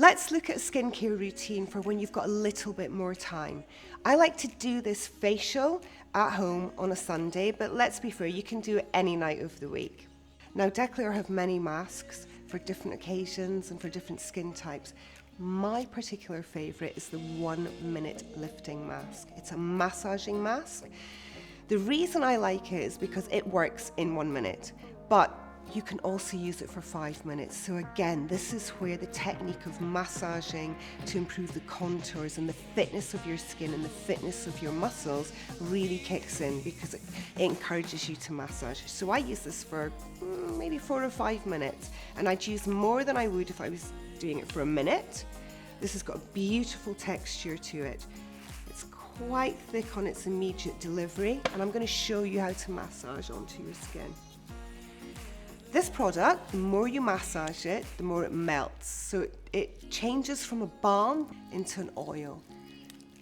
Let's look at a skincare routine for when you've got a little bit more time. I like to do this facial at home on a Sunday, but let's be fair, you can do it any night of the week. Now, DECLÉOR have many masks for different occasions and for different skin types. My particular favourite is the 1 minute lifting mask. It's a massaging mask. The reason I like it is because it works in 1 minute, but you can also use it for 5 minutes. So again, this is where the technique of massaging to improve the contours and the fitness of your skin and the fitness of your muscles really kicks in, because it encourages you to massage. So I use this for maybe 4 or 5 minutes, and I'd use more than I would if I was doing it for a minute. This has got a beautiful texture to it. It's quite thick on its immediate delivery, and I'm going to show you how to massage onto your skin. This product, the more you massage it, the more it melts. So it changes from a balm into an oil.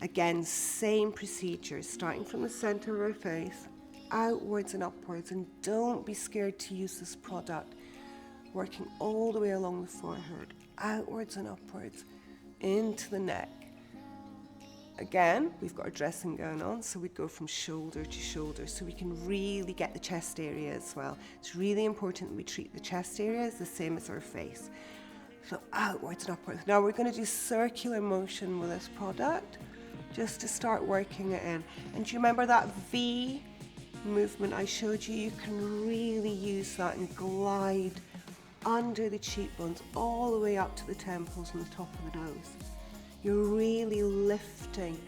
Again, same procedure, starting from the center of our face, outwards and upwards, and don't be scared to use this product. Working all the way along the forehead, outwards and upwards, into the neck. Again, we've got our dressing gown on, so we'd go from shoulder to shoulder, so we can really get the chest area as well. It's really important that we treat the chest area as the same as our face. So outwards and upwards. Now we're going to do circular motion with this product, just to start working it in. And do you remember that V movement I showed you? You can really use that and glide under the cheekbones, all the way up to the temples and the top of the nose. You're really lifting.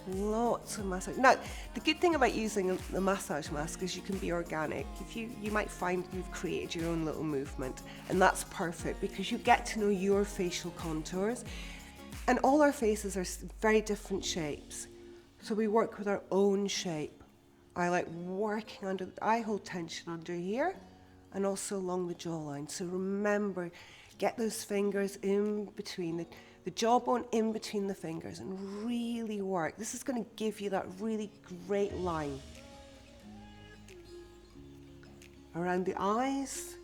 Lots of massage. Now, the good thing about using the massage mask is you can be organic. You might find you've created your own little movement, and that's perfect because you get to know your facial contours. And all our faces are very different shapes. So we work with our own shape. I like working under, I hold tension under here and also along the jawline. So remember, get those fingers in between the jawbone, in between the fingers, and really work. This is going to give you that really great line around the eyes.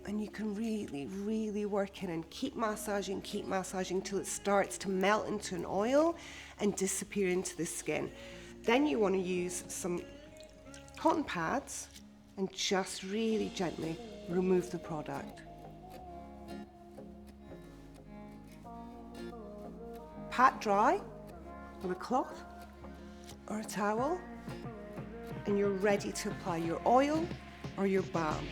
And you can really, really work in and keep massaging till it starts to melt into an oil and disappear into the skin. Then you want to use some cotton pads and just really gently remove the product. Pat dry with a cloth or a towel, and you're ready to apply your oil or your balm.